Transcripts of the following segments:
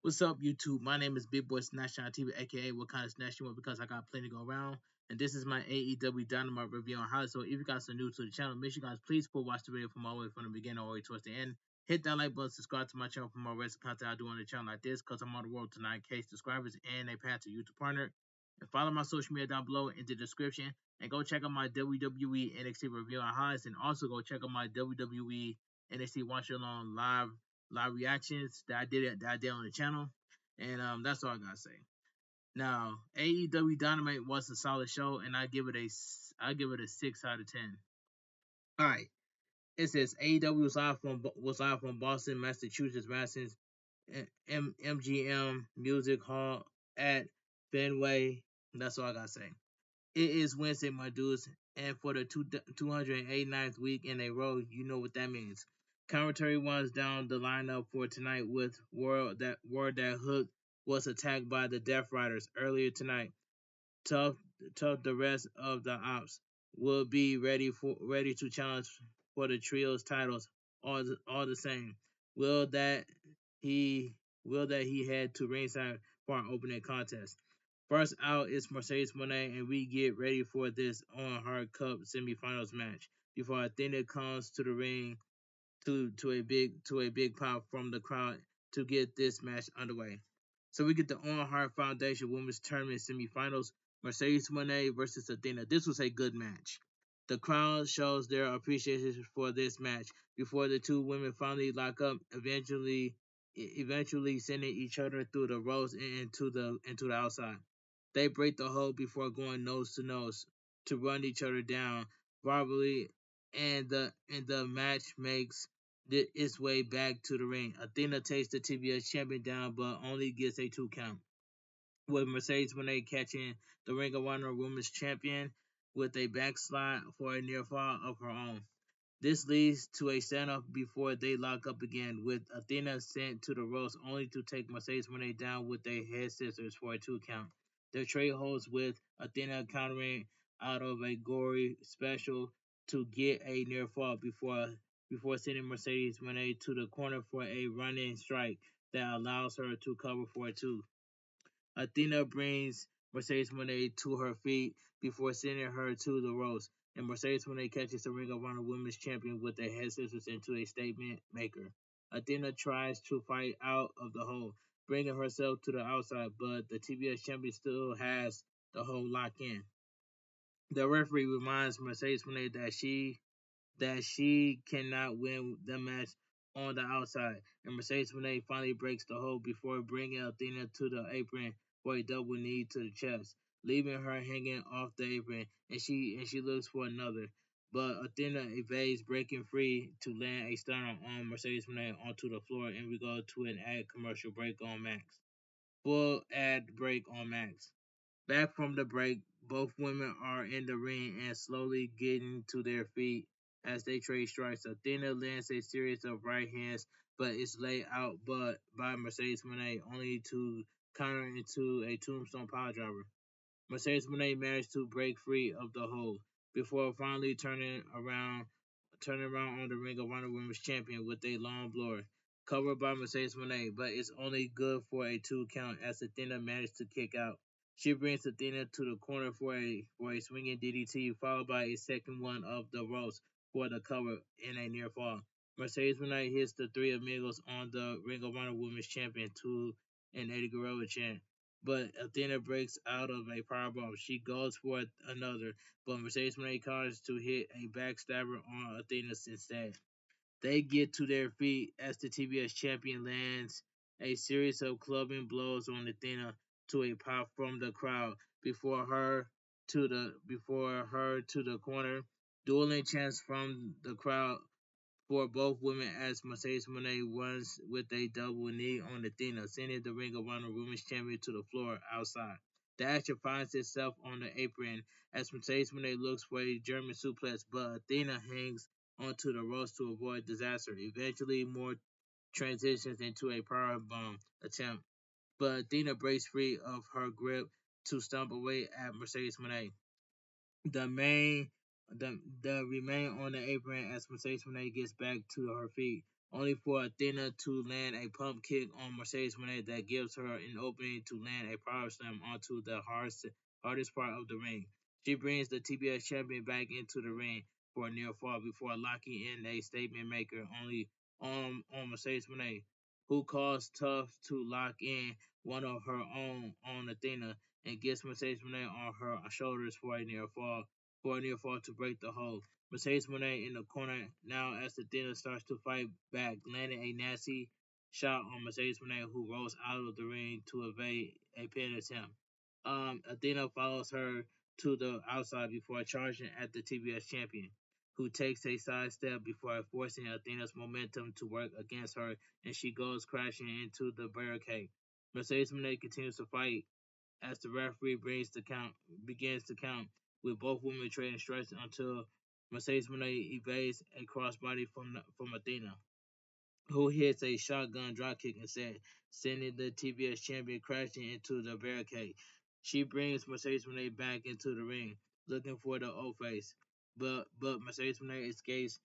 What's up, YouTube? My name is Bigboysnacksjonnytv, aka What Kind of Snacks You Want, because I got plenty to go around. And this is my AEW Dynamite review on how. So if you guys are new to the channel, make sure you guys please watch the video from all the way from the beginning all the way towards the end. Hit that like button, subscribe to my channel for more wrestling content I do on the channel like this, because I'm on the road to 9K subscribers and a path to YouTube partner. And follow my social media down below in the description. And go check out my WWE NXT review on highs, and also go check out my WWE NXT Watch Along live reactions that I did on the channel, and that's all I gotta say. Now, AEW Dynamite was a solid show, and I give it a 6 out of 10. All right, it says AEW was live from Boston, Massachusetts, Madison MGM Music Hall at Fenway. That's all I gotta say. It is Wednesday, my dudes, and for the 289th week in a row, you know what that means. Commentary runs down the lineup for tonight with word that Hook was attacked by the Death Riders earlier tonight. Tough, the rest of the ops will be ready to challenge for the trio's titles. All the same, will that he head to ringside for our opening contest? First out is Mercedes Moné, and we get ready for this on Hard Cup semifinals match before Athena comes to the ring to a big pop from the crowd to get this match underway. So we get the On Hard Foundation Women's Tournament semifinals, Mercedes Moné versus Athena. This was a good match. The crowd shows their appreciation for this match before the two women finally lock up, eventually sending each other through the ropes and into the outside. They break the hold before going nose to nose to run each other down verbally, and the match makes its way back to the ring. Athena takes the TBS champion down, but only gets a 2 count, with Mercedes Moné catching the Ring of Honor Women's Champion with a backslide for a near fall of her own. This leads to a standoff before they lock up again, with Athena sent to the ropes only to take Mercedes Moné down with a head scissors for a 2 count. Their trade holds, with Athena countering out of a gory special to get a near fall before sending Mercedes Moné to the corner for a running strike that allows her to cover for a 2. Athena brings Mercedes Moné to her feet before sending her to the ropes, and Mercedes Moné catches the Ring of Honor Women's Champion with a head scissors into a statement maker. Athena tries to fight out of the hole, bringing herself to the outside, but the TBS champion still has the hole locked in. The referee reminds Mercedes Moné that she cannot win the match on the outside, and Mercedes Moné finally breaks the hold before bringing Athena to the apron for a double knee to the chest, leaving her hanging off the apron, and she looks for another. But Athena evades, breaking free to land a stunner on Mercedes Moné onto the floor, and we go to an ad commercial break on Max. Full ad break on Max. Back from the break, both women are in the ring and slowly getting to their feet as they trade strikes. Athena lands a series of right hands, but is laid out by Mercedes Moné, only to counter into a tombstone piledriver. Mercedes Moné managed to break free of the hold before finally turning around on the Ring of Honor Women's Champion with a long blower, covered by Mercedes Moné, but it's only good for a 2 count as Athena managed to kick out. She brings Athena to the corner for a swinging DDT, followed by a second one of the ropes for the cover in a near fall. Mercedes Moné hits the Three Amigos on the Ring of Honor Women's Champion to an Eddie Guerrero chant, but Athena breaks out of a powerbomb. She goes for another, but Mercedes Moné counters to hit a backstabber on Athena instead. They get to their feet as the TBS champion lands a series of clubbing blows on Athena to a pop from the crowd before her to the corner. Dueling chants from the crowd for both women as Mercedes Moné runs with a double knee on Athena, sending the Ring of Honor Women's Champion to the floor outside. The action finds itself on the apron as Mercedes Moné looks for a German suplex, but Athena hangs onto the ropes to avoid disaster. Eventually, more transitions into a powerbomb attempt, but Athena breaks free of her grip to stomp away at Mercedes Moné. The main the remain on the apron as Mercedes Moné gets back to her feet, only for Athena to land a pump kick on Mercedes Moné that gives her an opening to land a power slam onto the hardest part of the ring. She brings the TBS champion back into the ring for a near fall before locking in a statement maker only on Mercedes Moné, who calls tough to lock in one of her own on Athena and gets Mercedes Moné on her shoulders for a near fall to break the hold. Mercedes Moné in the corner now as Athena starts to fight back, landing a nasty shot on Mercedes Moné, who rolls out of the ring to evade a pin attempt. Athena follows her to the outside before charging at the TBS champion, who takes a side step before forcing Athena's momentum to work against her, and she goes crashing into the barricade. Mercedes Moné continues to fight as the referee begins to count, with both women trading strikes until Mercedes Moné evades a crossbody from Athena, who hits a shotgun dropkick instead, sending the TBS champion crashing into the barricade. She brings Mercedes Moné back into the ring, looking for the O face, but Mercedes Moné escapes,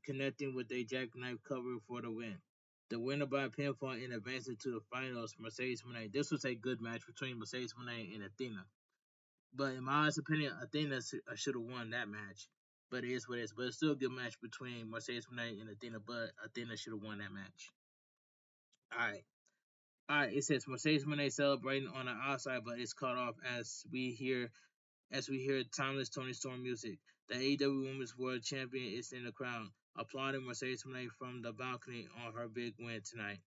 connecting with a jackknife cover for the win. The winner by pinfall and advancing to the finals, Mercedes Moné. This was a good match between Mercedes Moné and Athena. But in my honest opinion, Athena should have won that match. But it is what it is. But it's still a good match between Mercedes Moné and Athena. But Athena should have won that match. Alright. Alright, it says Mercedes Moné celebrating on the outside, but it's cut off as we hear timeless Tony Storm music. The AEW Women's World Champion is in the crowd, applauding Mercedes Moné from the balcony on her big win tonight.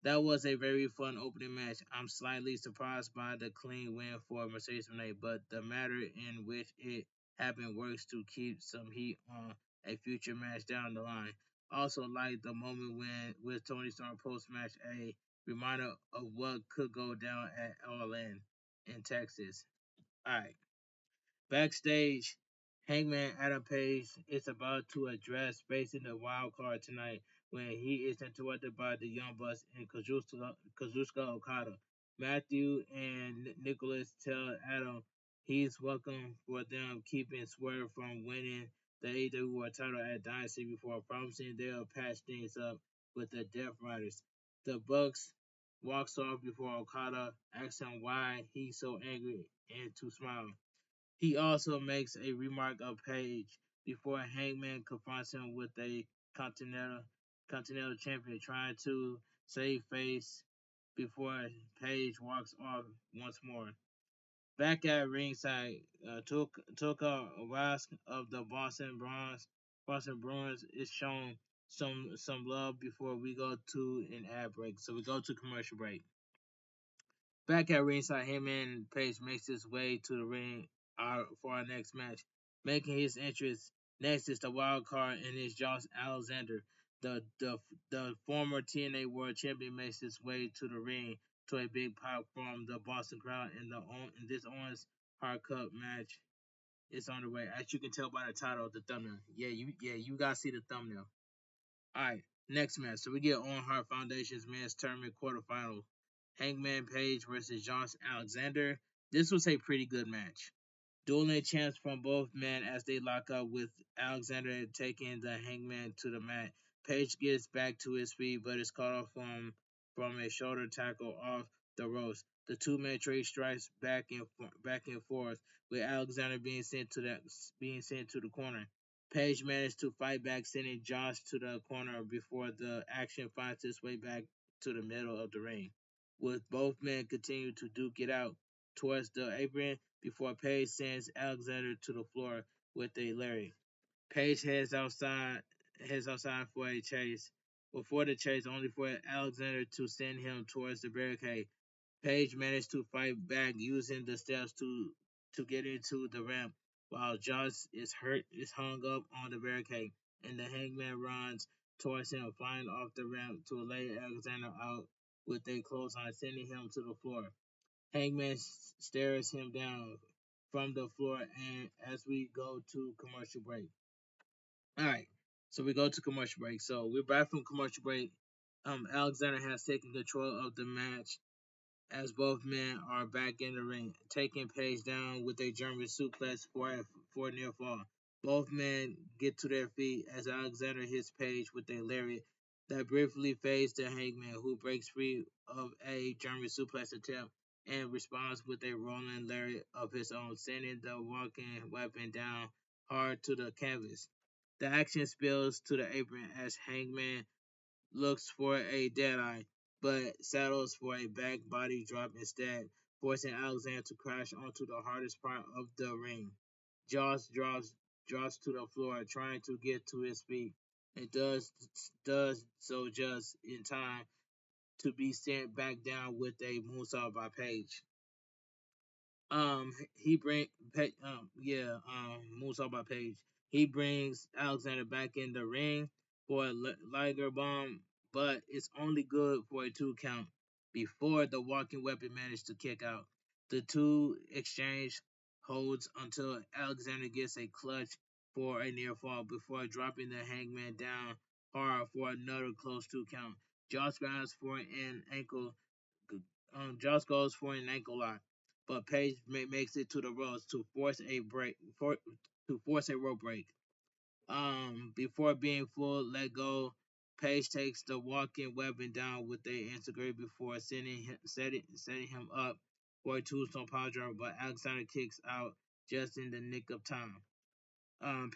That was a very fun opening match. I'm slightly surprised by the clean win for Mercedes Moné, but the manner in which it happened works to keep some heat on a future match down the line. Also, like the moment when with Tony Storm post match, a reminder of what could go down at All in Texas. All right. Backstage, Hangman Adam Page is about to address facing the wild card tonight when he is interrupted by the Young Bucks and Kazuchika Okada. Matthew and Nicholas tell Adam he's welcome for them keeping Swerve from winning the AEW World title at Dynasty before promising they'll patch things up with the Death Riders. The Bucks walks off before Okada asks him why he's so angry and to smile. He also makes a remark of Page before Hangman confronts him with a Continental Continental Champion trying to save face before Page walks off once more. Back at ringside, Tuka Rask of the Boston Bruins is shown some love before we go to an ad break. So we go to commercial break. Back at ringside, Heyman Page makes his way to the ring for our next match. Making his entrance next is the wild card and is Josh Alexander. The former TNA World Champion makes his way to the ring to a big pop from the Boston crowd in this Owens Hard Cup match is on the way. As you can tell by the title of the thumbnail. You gotta see the thumbnail. Alright, next match. So we get On Heart Foundation's men's tournament quarterfinal. Hangman Page versus Josh Alexander. This was a pretty good match. Dueling chants from both men as they lock up with Alexander taking the Hangman to the mat. Page gets back to his feet but is caught off from a shoulder tackle off the ropes. The two men trade strikes back and forth, with Alexander being sent to the corner. Page managed to fight back, sending Josh to the corner before the action finds its way back to the middle of the ring, with both men continue to duke it out towards the apron before Page sends Alexander to the floor with a lariat. Page heads outside for a chase, before the chase, only for Alexander to send him towards the barricade. Page managed to fight back using the steps to get into the ramp, while Josh is hung up on the barricade, and the Hangman runs towards him, flying off the ramp to lay Alexander out with a clothesline, sending him to the floor. Hangman stares him down from the floor, and as we go to commercial break. All right, so we go to commercial break. So we're back from commercial break. Alexander has taken control of the match as both men are back in the ring, taking Page down with a German suplex for a near fall. Both men get to their feet as Alexander hits Page with a lariat that briefly fades to Hangman, who breaks free of a German suplex attempt and responds with a rolling lariat of his own, sending the walking weapon down hard to the canvas. The action spills to the apron as Hangman looks for a deadeye, but settles for a back body drop instead, forcing Alexander to crash onto the hardest part of the ring. Josh drops to the floor, trying to get to his feet, and does so just in time to be sent back down with a moonsault by Page. He bring moonsault by Page. He brings Alexander back in the ring for a Liger bomb, but it's only good for a 2 count before the walking weapon managed to kick out. The two exchange holds until Alexander gets a clutch for a near fall before dropping the Hangman down hard for another close 2 count. Josh grabs for an ankle Josh goes for an ankle lock, but Page makes it to the ropes to force a rope break. Before being full let go, Page takes the walking weapon down with a integrate before setting him up for a tombstone power, but Alexander kicks out just in the nick of time.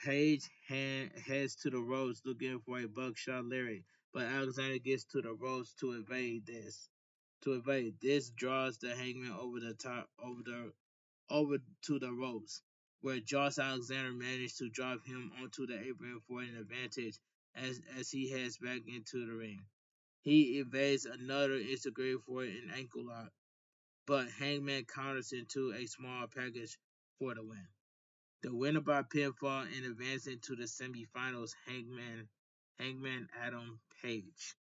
Page heads to the ropes looking for a buckshot lariat, but Alexander gets to the ropes to evade this. This draws the Hangman over the top over to the ropes, where Josh Alexander managed to drop him onto the apron for an advantage as he heads back into the ring. He evades another integrate for an ankle lock, but Hangman counters into a small package for the win. The winner by pinfall and advancing to the semifinals, Hangman Adam Page.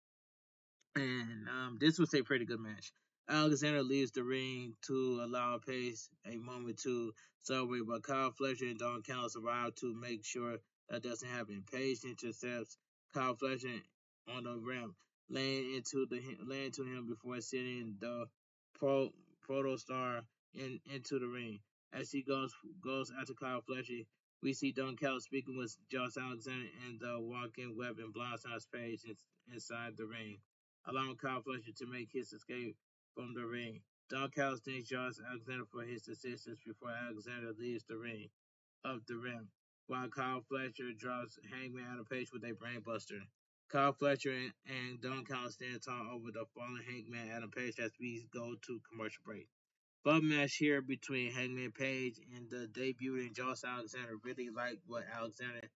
And this was a pretty good match. Alexander leaves the ring to allow Pace a moment to celebrate, but Kyle Fletcher and Don Callis arrive to make sure that doesn't happen. Pace intercepts Kyle Fletcher on the ramp, laying to him before sending the Protostar into the ring. As he goes after Kyle Fletcher, we see Don Callis speaking with Josh Alexander and the walking weapon blindsides Page inside the ring, allowing Kyle Fletcher to make his escape from the ring. Don Callis thanks Josh Alexander for his assistance before Alexander leaves the ring of the rim, while Kyle Fletcher drops Hangman out of Page with a brainbuster. Kyle Fletcher and Don Callis stand tall over the fallen Hangman Adam Page as we go to commercial break. Fun match here between Hangman Page and the debuting Josh Alexander. Really like what Alexander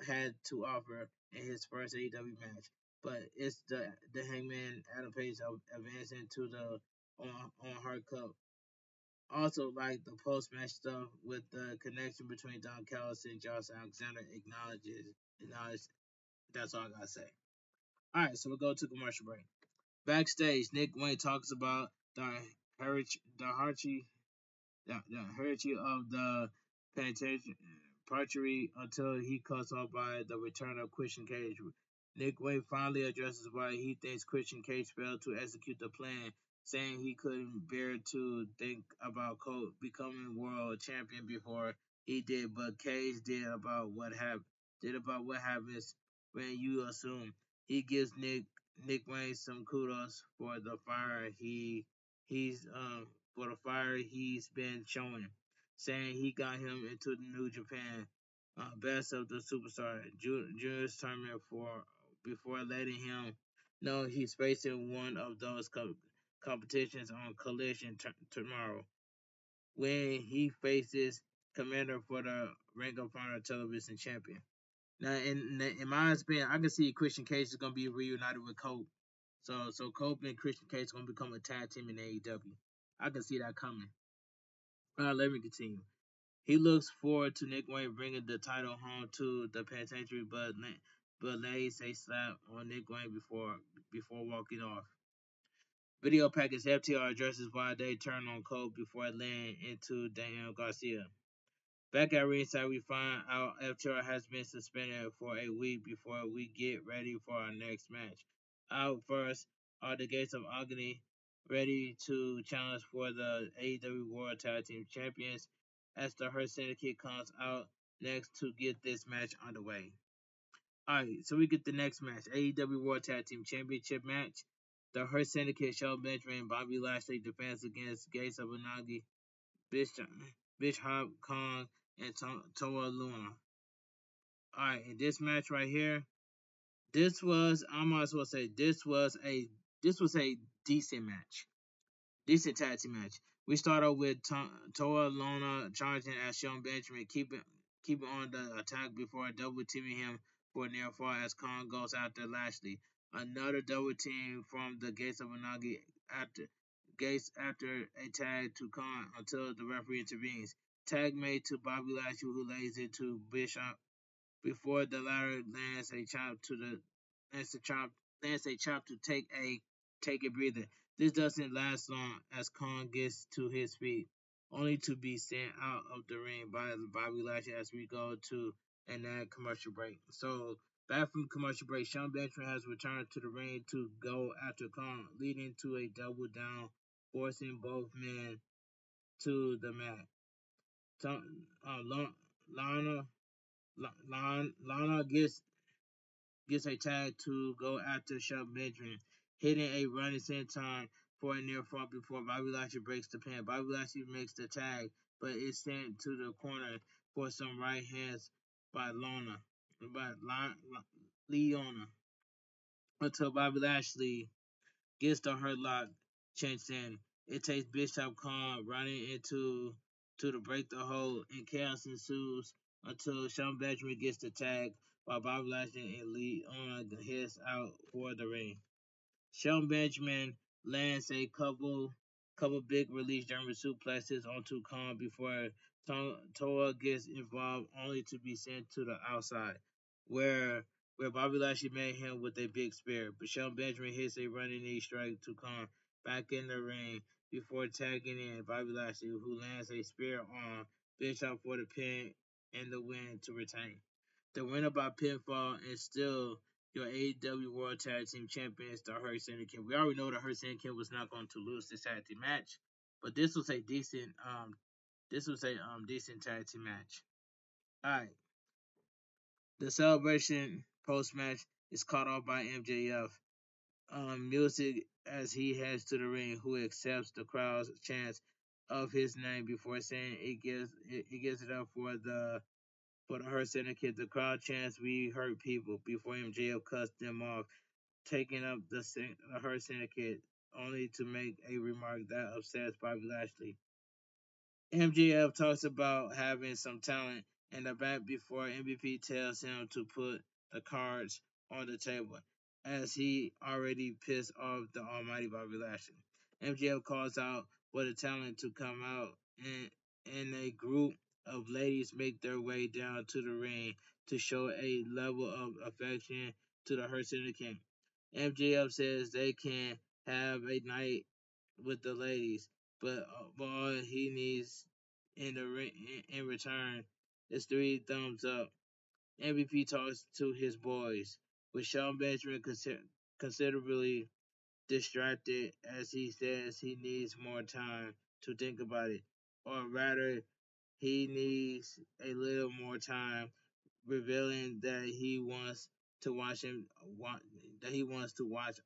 had to offer in his first AEW match, but it's the Hangman Adam Page advancing to the on Hard Cup. Also, like the post match stuff with the connection between Don Callis and Josh Alexander acknowledge. That's all I gotta say. All right, so we'll go to commercial break. Backstage, Nick Wayne talks about hierarchy the hierarchy of the Patriarchy until he cuts off by the return of Christian Cage. Nick Wayne finally addresses why he thinks Christian Cage failed to execute the plan, saying he couldn't bear to think about Colt becoming world champion before he did, but Cage did about what happens when you assume. He gives Nick Wayne some kudos for the fire he's for the fire he's been showing, saying he got him into the New Japan Best of the Superstar Junior's tournament before letting him know he's facing one of those competitions on Collision tomorrow when he faces Commander for the Ring of Honor Television Champion. Now, in my opinion, I can see Christian Cage is gonna be reunited with Colt. So Colt and Christian Cage is gonna become a tag team in AEW. I can see that coming. Let me continue. He looks forward to Nick Wayne bringing the title home to the penitentiary, but lays a slap on Nick Wayne before walking off. Video package FTR addresses why they turn on Cole before laying into Daniel Garcia. Back at ringside, we find out FTR has been suspended for a week before we get ready for our next match. Out first are the Gates of Agony, ready to challenge for the AEW World Tag Team Champions. As the Hurt Syndicate comes out, next to get this match underway. Alright, so we get the next match. AEW World Tag Team Championship match. The Hurt Syndicate, Shelton Benjamin and Bobby Lashley defense against Gates of Anagi, Bishop Kong, and Toa Luna. Alright, in this match right here, this was I might as well say this was a decent match. Decent tag team match. We start off with Toa Lona charging at Shelton Benjamin, keeping on the attack before double teaming him for a near fall as Khan goes after Lashley. Another double team from the Gates of Anagi after a tag to Khan until the referee intervenes. Tag made to Bobby Lashley, who lays it to Bishop before the latter lands a chop to the lands a chop lands a chop to take a breather. This doesn't last long as Kong gets to his feet, only to be sent out of the ring by Bobby Lashley as we go to an ad commercial break. So back from commercial break, Sean Benjamin has returned to the ring to go after Kong, leading to a double down, forcing both men to the mat. Lana Lana gets a tag to go after Shelton Benjamin, hitting a running senton for a near fall before Bobby Lashley breaks the pin. Bobby Lashley makes the tag, but is sent to the corner for some right hands by Leona, until Bobby Lashley gets the hurt lock chance in. It takes Bishop Khan running to the break the hold, and chaos ensues until Sean Benjamin gets the tag while Bobby Lashley and Leona heads out for the ring. Shelton Benjamin lands a couple big release German suplexes onto Khan before Toa gets involved, only to be sent to the outside, where Bobby Lashley met him with a big spear. But Shelton Benjamin hits a running knee strike to Khan back in the ring before tagging in Bobby Lashley, who lands a spear on Bishop for the pin and the win to retain. The winner by pinfall is still your AEW World Tag Team Champions, the Hurt Syndicate. We already know the Hurt Syndicate was not going to lose this tag team match, but this was a decent tag team match. All right, the celebration post match is caught off by MJF. Music as he heads to the ring, who accepts the crowd's chants of his name before saying it gives it up for the Hurt Syndicate. The crowd chants "We hurt people" before MJF cuts them off, taking up the Hurt Syndicate, only to make a remark that upsets Bobby Lashley. MJF talks about having some talent in the back before MVP tells him to put the cards on the table, as he already pissed off the almighty Bobby Lashley. MJF calls out for the talent to come out, and a group of ladies make their way down to the ring to show a level of affection to the Hurt Syndicate. MJF says they can have a night with the ladies, but all he needs in return is 3 thumbs up. MVP talks to his boys, with Sean Benjamin considerably distracted as he says he needs more time to think about it, or rather, he needs a little more time, revealing that he wants to watch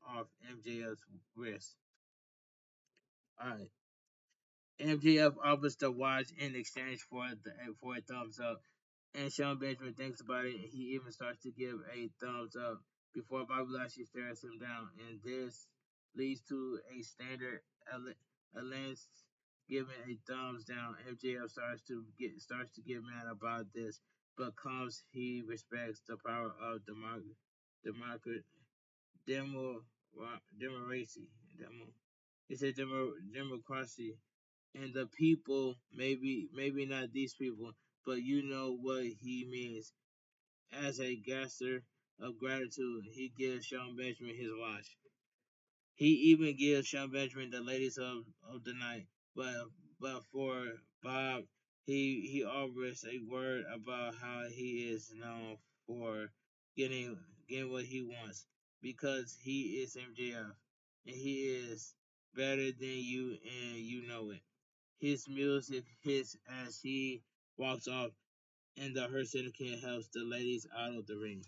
off MJF's wrist. All right. MJF offers the watch in exchange for a thumbs up, and Sean Benjamin thinks about it. He even starts to give a thumbs up before Bobby Lashley stares him down, and this leads to a standard alliance giving a thumbs down. MJF starts to get mad about this, but comes he respects the power of democracy. Demo, democracy. Demo. He said democracy and the people, maybe not these people, but you know what he means. As a gesture of gratitude, he gives Sean Benjamin his watch. He even gives Sean Benjamin the ladies of the night. But for Bob, he offers a word about how he is known for getting getting what he wants, because he is MJF and he is better than you, and you know it. His music hits as he walks off, and the Hurt Syndicate helps the ladies out of the ring.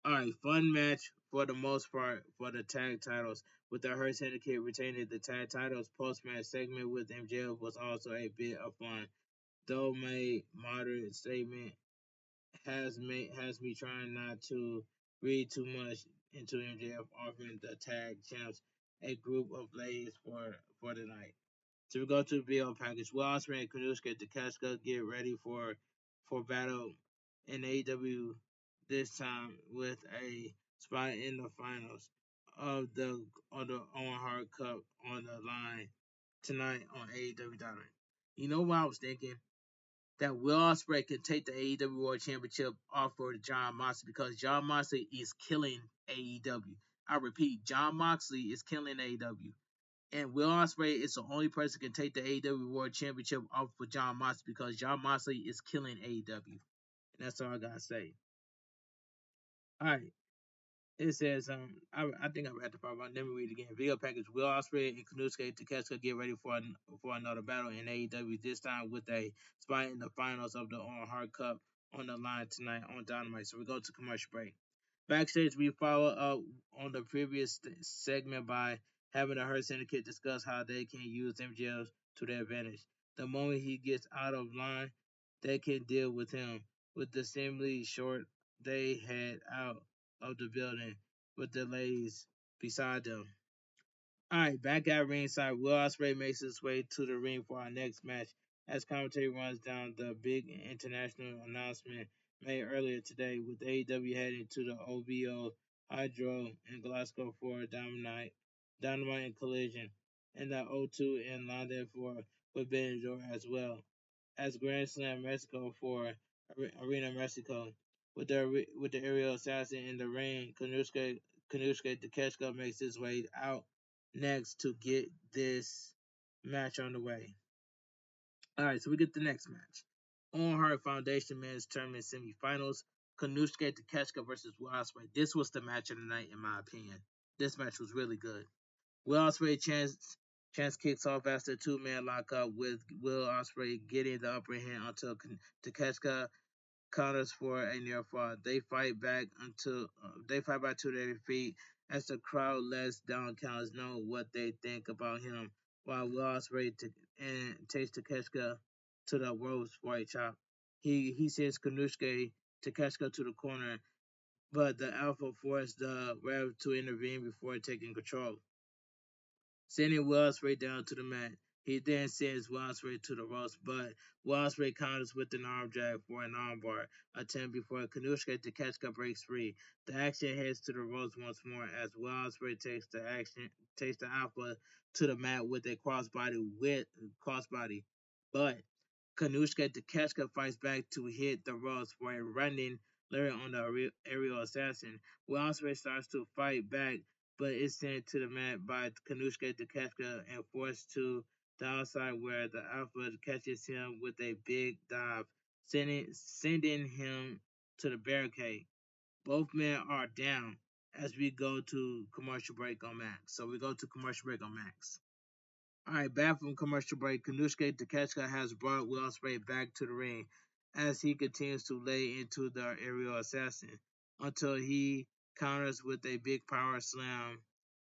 Alright, fun match for the most part for the tag titles, with the Hurt Syndicate retaining the tag titles. Post-match segment with MJF was also a bit of fun, though my moderate statement has me trying not to read too much into MJF offering the tag champs a group of ladies for the night. So we go to the video package. Will Ospreay and Kanushka Takeshita get ready for battle in AEW, this time with a spot in the finals of the Owen Hart Cup on the line tonight on AEW Dynamite. You know what I was thinking? That Will Ospreay can take the AEW World Championship off for Jon Moxley, because Jon Moxley is killing AEW. I repeat, Jon Moxley is killing AEW. And Will Ospreay is the only person who can take the AEW World Championship off for Jon Moxley, because Jon Moxley is killing AEW. And that's all I gotta say. Alright. It says, I think I read the part, but let me read it again. Video package: Will Ospreay and Kanusuke Takeshita get ready for another battle in AEW, this time with a spot in the finals of the Owen Hart Cup on the line tonight on Dynamite. So we go to commercial break. Backstage, we follow up on the previous segment by having the Hurt Syndicate discuss how they can use MJF to their advantage. The moment he gets out of line, they can deal with him. With the seemingly short, they head out of the building with the ladies beside them. Alright, back at ringside, Will Ospreay makes his way to the ring for our next match as commentary runs down the big international announcement made earlier today, with AEW heading to the OVO Hydro in Glasgow for Dynamite and Collision, and the O2 in London for Forbidden Door, as well as Grand Slam Mexico for Arena Mexico. With the aerial assassin in the ring, Kanushka Takeshita makes his way out next to get this match on the way. Alright, so we get the next match. On Hart Foundation Men's Tournament Semifinals, Kanushka Takeshita versus Will Ospreay. This was the match of the night, in my opinion. This match was really good. Will Ospreay chance kicks off after a two-man lockup, with Will Ospreay getting the upper hand until Takeshita counters for a near fall. They fight back to their feet as the crowd lets down counters know what they think about him, while Will Ospreay takes Takeshita to the ropes for a chop. He sends Kanushka Takeshita to the corner, but the Alpha forced the Rev to intervene before taking control, sending Will Ospreay down to the mat. He then sends Will Ospreay to the ropes, but Will Ospreay counters with an arm drag for an armbar attempt before Kanushka Takeshita breaks free. The action heads to the ropes once more as Will Ospreay takes the Alpha to the mat with a crossbody, but Kanushka Takeshita fights back to hit the ropes for a running lariat on the aerial assassin. Will Ospreay starts to fight back, but is sent to the mat by Kanushka Takeshita and forced to the outside, where the Alpha catches him with a big dive, sending him to the barricade. Both men are down as we go to commercial break on Max. So we go to commercial break on Max. Alright, back from commercial break, Kanushka Takeshita has brought Will Ospreay back to the ring as he continues to lay into the aerial assassin until he counters with a big power slam,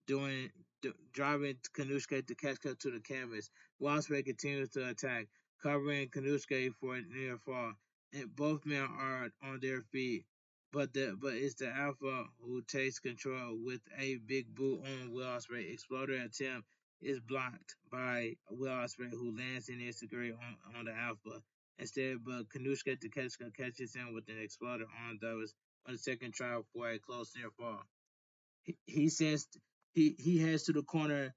driving Kanushka Takeshita to the canvas. Will Ospreay continues to attack, covering Kanushka for a near fall, and both men are on their feet. But it's the Alpha who takes control with a big boot on Will Ospreay. Exploder attempt is blocked by Will Ospreay, who lands in Instagram on the Alpha instead, but Kanushka Takeshita catches him with an exploder on the second try for a close near fall. He says he heads to the corner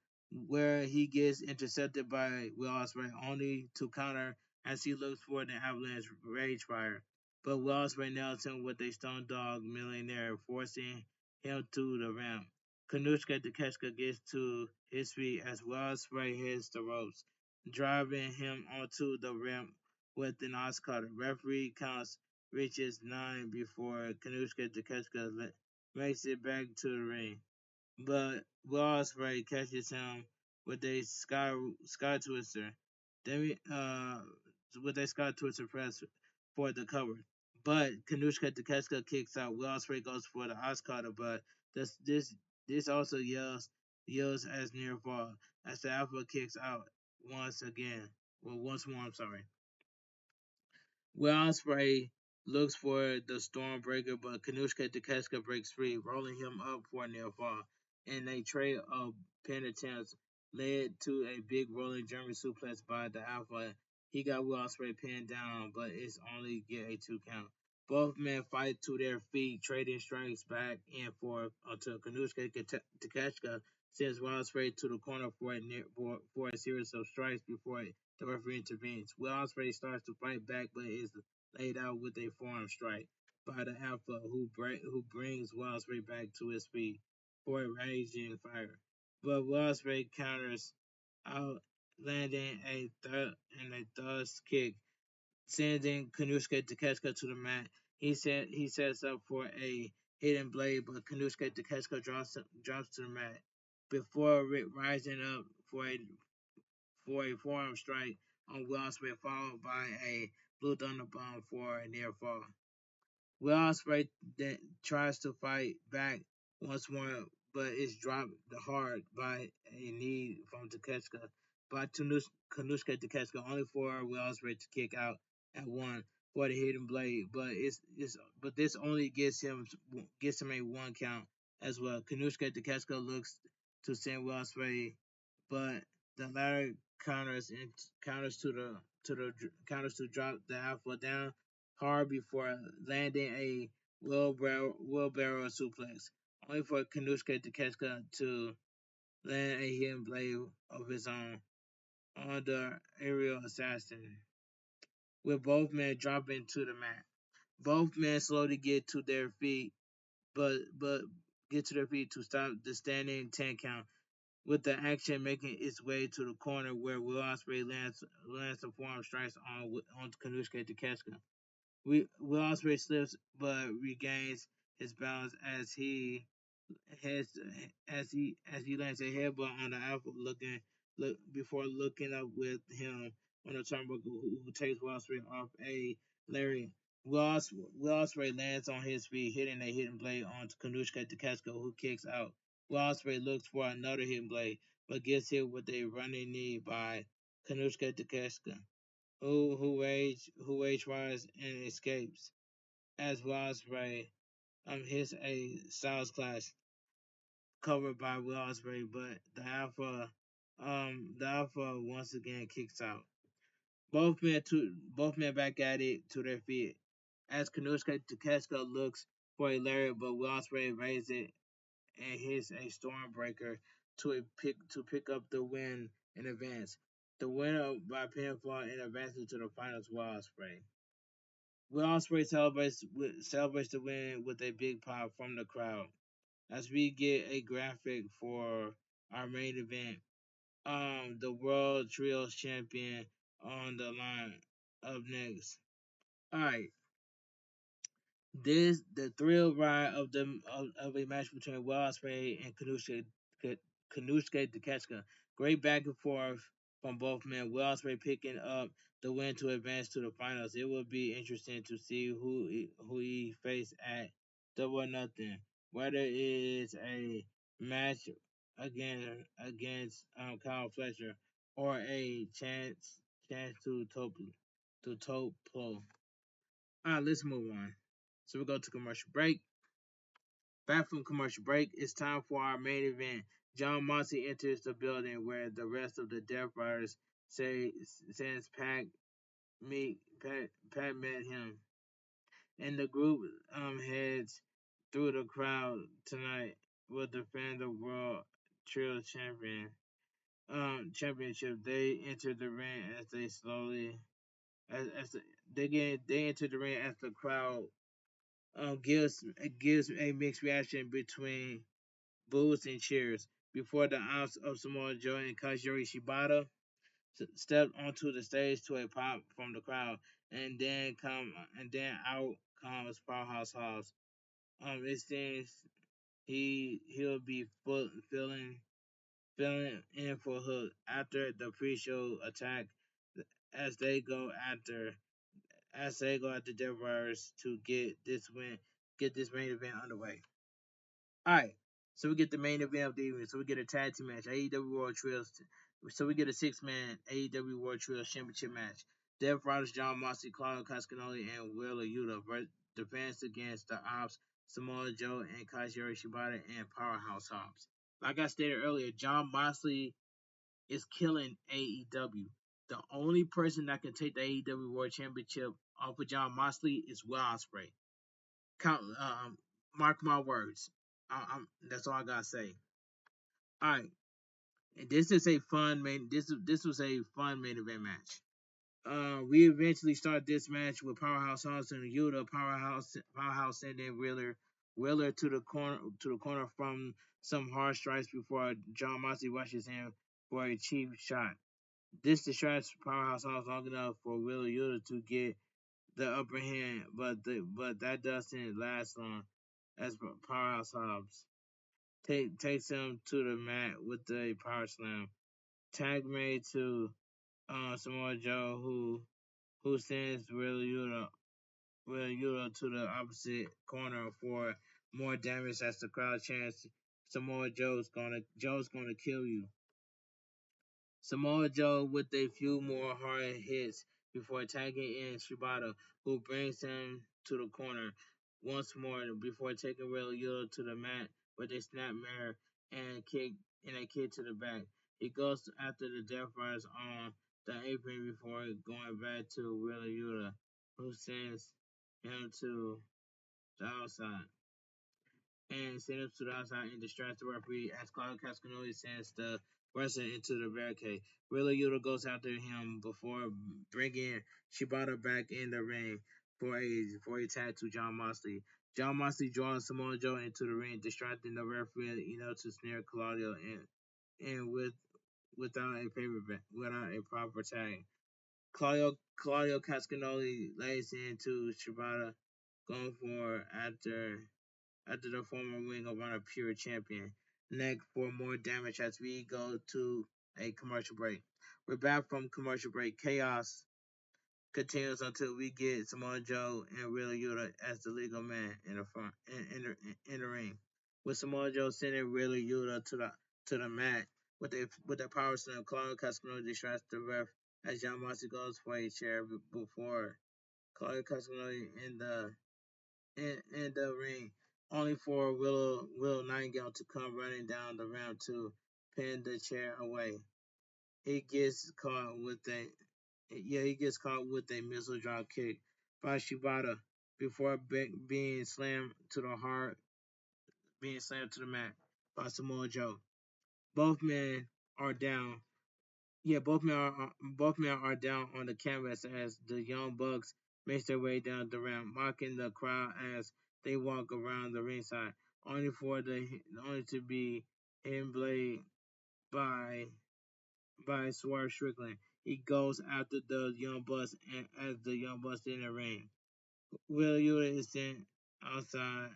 where he gets intercepted by Will Ospreay, only to counter as he looks for the Avalanche Rage Fire. But Will Ospreay nails him with a Stone Dog Millionaire, forcing him to the ramp. Kanushka Takeshita gets to his feet as Will Ospreay hits the ropes, driving him onto the ramp with an Oz cutter. Referee counts reaches 9 before Kanushka Takeshita makes it back to the ring, but Will Ospreay catches him with a sky twister. Then with a sky twister press. for the cover. But Kanushka Takeshka kicks out. Will Ospreay goes for the Oscar, but this also yells as near fall as the Alpha kicks out once again. Well, once more. I'm sorry. Will Ospreay looks for the Stormbreaker, but Kanushka Takeshka breaks free, rolling him up for a near fall. And a trade of pin attempts led to a big rolling German suplex by the Alpha. He got Will Ospreay pinned down, but it's only get a 2 count. Both men fight to their feet, trading strikes back and forth until Kanushka Takeshka sends Will Ospreay to the corner for a series of strikes before the referee intervenes. Will Ospreay starts to fight back, but is laid out with a forearm strike by the Alpha, who brings Will Ospreay back to his feet for a raging fire. But Will Ospreay counters out, landing a thrust kick, sending Kanushka Takeshka to the mat. He sets up for a hidden blade, but Kanushka Takeshka drops to the mat before rising up for a forearm strike on Will Ospreay, followed by a Blue Thunder Bomb for a near fall. Will Ospreay then tries to fight back once more, but is dropped hard by a knee from Takeshka by Kanushka Takeshka, only for Will Ospreay to kick out at one for the hidden blade. But this only gets him a 1 count as well. Kanushka Takeshka looks to send Will Ospreay, but the latter counters and counters to drop the Alpha down hard before landing a wheelbarrow suplex, only for Kanushka Takeshka to land a hidden blade of his own on the aerial assassin, with both men dropping to the mat. Both men slowly get to their feet, but get to their feet to stop the standing 10 count, with the action making its way to the corner where Will Ospreay lands the forearm strikes on Kanushka Takeshka. Will Ospreay slips but regains his balance has as he lands a headbutt on the Alpha, before looking up with him on the turnbuckle, who takes Will Ospreay off a lariat. Will Ospreay lands on his feet, hitting a hidden blade onto Kanushka Takeshka, who kicks out. Will Ospreay looks for another hidden blade, but gets hit with a running knee by Kanushka Takeshka, who rage rise and escapes as Will Ospreay hits a Styles Clash covered by Will Ospreay, but the Alpha once again kicks out. Both men back at it to their feet as Kanushka Takeshka looks for a lariat, but Will Ospreay raises it and hits a Stormbreaker to pick up the win in advance. The winner by pinfall and advancing to the finals, Will Ospreay. Will Ospreay celebrates the win with a big pop from the crowd as we get a graphic for our main event. The World Trios Champion on the line up next. All right, the thrill ride of a match between Will Ospreay and Kanushka Takeshka. Great back and forth from both men. Will Ospreay picking up the win to advance to the finals. It will be interesting to see who he face at Double or Nothing. Whether it is a match against Kyle Fletcher or a chance to top pro. All right, let's move on. So we go to commercial break. Back from commercial break, it's time for our main event. John Moxley enters the building where the rest of the Death Riders since Pat met him, and the group heads through the crowd tonight will defend the World Trio Championship. They enter the ring as they slowly as they enter the ring as the crowd gives a mixed reaction between boos and cheers before the ounce of Samoa Joe and Kazuri Shibata stepped onto the stage to a pop from the crowd, and then out comes Powerhouse Hobbs. It seems he'll be filling in for Hook after the pre-show attack as they go after as they go out the Death Riders to get this main event underway. All right. So we get the main event of the evening. So we get a tag team match, AEW World Trios. So we get a six-man AEW World Trios Championship match. Death Riders John Moxley, Claudio Cascanoli, and Wheeler Yuta defense against the Ops, Samoa Joe, and Kazuchika Shibata and Powerhouse Hobbs. Like I stated earlier, John Moxley is killing AEW. The only person that can take the AEW World Championship off of John Moxley is Will Ospreay. Count, mark my words. That's all I gotta say. All right, and this is a fun main. This was a fun main event match. We eventually start this match with Powerhouse Hobbs and Yuta. Powerhouse sending Wheeler to the corner from some hard strikes before John Moxley rushes in for a cheap shot. This distracts Powerhouse Hobbs long enough for Wheeler Yuta to get the upper hand, but that doesn't last long as Powerhouse Hobbs takes him to the mat with the power slam. Tag made to Samoa Joe, who sends Wheeler Yuta to the opposite corner for more damage as the crowd chants Samoa Joe's gonna kill you. Samoa Joe with a few more hard hits before tagging in Shibata, who brings him to the corner once more before taking Wheeler Yuta to the mat with a snapmare and a kick to the back. He goes after the Death Riders on the apron before going back to Wheeler Yuta, who sends him to the outside and send him to the outside and distracts the referee as Claudio Cascanoli sends the wrestler into the barricade. Wheeler Yuta goes after him before bringing Shibata back in the ring for a tag to John Moxley. John Moxley draws Samoa Joe into the ring, distracting the referee enough to snare Claudio and without a proper tag. Claudio Cascanoli lays into Shibata, going for after the former Ring of Honor Pure Champion. Next for more damage as we go to a commercial break. We're back from commercial break. Chaos continues until we get Samoa Joe and Wheeler Yuta as the legal man in the front in the ring. With Samoa Joe sending Wheeler Yuta to the mat with a power slam, Claudio Castagnoli distracts the ref as John Moxley goes for a chair before Claudio Castagnoli in the ring, only for Will Nightingale to come running down the ramp to pin the chair away. He gets caught with a missile drop kick by Shibata before being slammed to the mat by Samoa Joe. Both men are down. Both men are down on the canvas as the Young Bucks make their way down the ramp, mocking the crowd as they walk around the ringside, only to be hit blade by Swerve Strickland. He goes after the Young Bucks and as the Young Bucks in the ring. Will Yuta is sent outside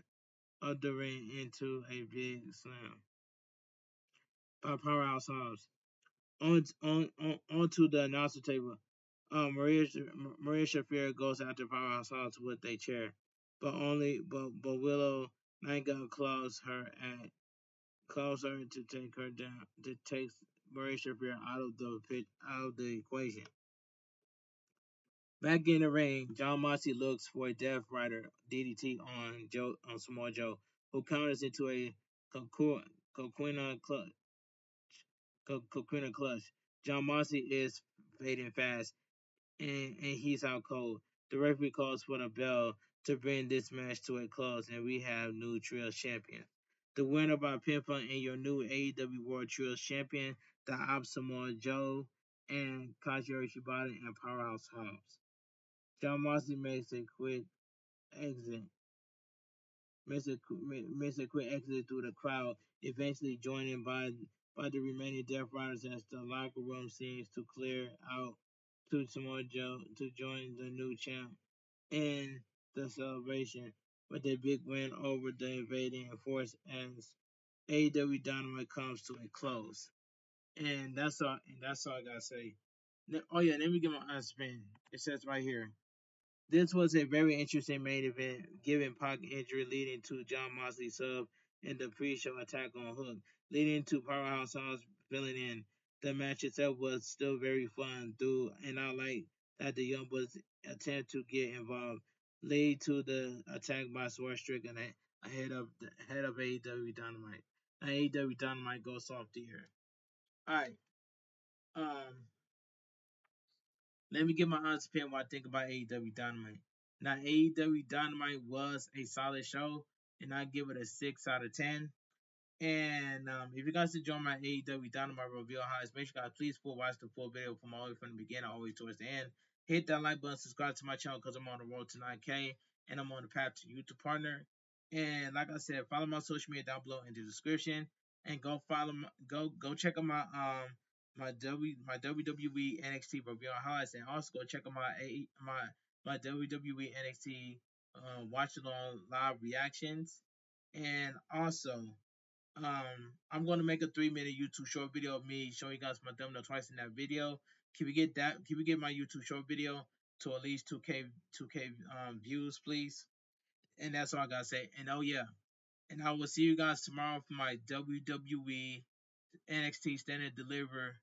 of the ring into a big slam by Powerhouse Hobbs. Onto the announcer table. Maria Shafir goes after Powerhouse Hobbs with a chair, but Willow Nightingale calls her to take her down to take Maria Shafir out of the equation. Back in the ring, John Moxley looks for a Death Rider DDT on Samoa Joe, who counters into a Coquina clutch. John Moxley is fading fast, and he's out cold. The referee calls for the bell to bring this match to a close, and we have new Trios champion. The winner by pinfall and your new AEW World Trios champion, the Ops Samoa Joe and Kazuchika Shibata and Powerhouse Hobbs. John Moxley exit, makes a quick exit through the crowd, eventually joining by the remaining Death Riders as the locker room seems to clear out to Samoa Joe to join the new champ in the celebration with a big win over the invading force as AEW Dynamite comes to a close. And that's all I gotta say. Oh yeah, let me get my spin. It says right here. This was a very interesting main event, given Pac injury leading to John Moxley sub and the pre-show attack on Hook, leading to Powerhouse Hobbs filling in. The match itself was still very fun, though, and I like that the Young Bucks attempt to get involved, lead to the attack by Swerve Strickland ahead of AEW Dynamite. Now AEW Dynamite goes off the air. All right. Um, Let me give my honest opinion what I think about AEW Dynamite. Now, AEW Dynamite was a solid show, and I give it a 6 out of 10. And if you guys enjoy my AEW Dynamite review highlights, make sure you guys please watch the full video from all the way from the beginning all the way towards the end. Hit that like button, subscribe to my channel because I'm on the road to 9K and I'm on the path to YouTube partner. And like I said, follow my social media down below in the description, and go follow go check out my WWE NXT review highlights, and also go check out my WWE NXT watch along live reactions. And also, I'm gonna make a 3 minute YouTube short video of me showing you guys my thumbnail twice in that video. Can we get my YouTube short video to at least 2K views, please? And that's all I gotta say. And oh yeah, and I will see you guys tomorrow for my WWE NXT Stand and Deliver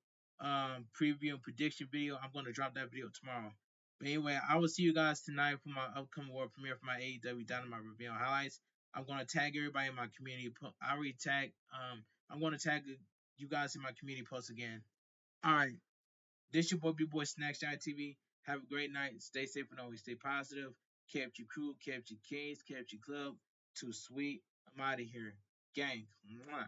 preview and prediction video. I'm gonna drop that video tomorrow. But anyway, I will see you guys tonight for my upcoming world premiere for my AEW Dynamite review and highlights. I'm gonna tag everybody in my community. I already tag. I'm gonna tag you guys in my community post again. All right, this your boy Bigboysnacksjonnytv. Have a great night. Stay safe and always stay positive. Kept your crew, kept your kings, kept your club. Too sweet. I'm out of here, gang. Mwah.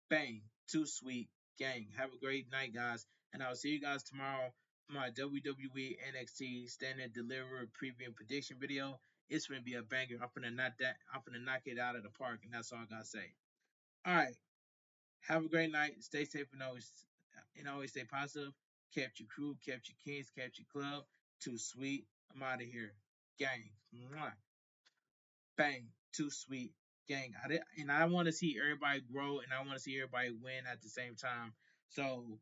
Bang. Too sweet. Gang. Have a great night, guys. And I'll see you guys tomorrow for my WWE NXT Stand and Deliver preview and prediction video. It's gonna be a banger. I'm gonna knock it out of the park, and that's all I gotta say. Alright. Have a great night. Stay safe and always stay positive. Kept your crew, kept your kings, kept your club. Too sweet. I'm out of here. Gang. Mwah. Bang. Too sweet. Gang. And I want to see everybody grow, and I want to see everybody win at the same time. So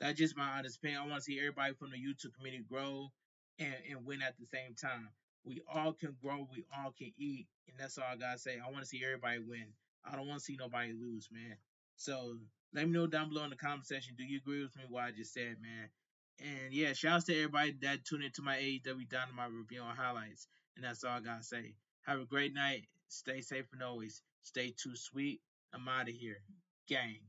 that's just my honest opinion. I want to see everybody from the YouTube community grow and win at the same time. We all can grow, we all can eat, and that's all I gotta say. I want to see everybody win. I don't want to see nobody lose, man. So let me know down below in the comment section. Do you agree with me what I just said, man? And yeah, shouts to everybody that tuned into my AEW Dynamite review and highlights. And that's all I gotta say. Have a great night. Stay safe and always stay too sweet. I'm out of here. Gang.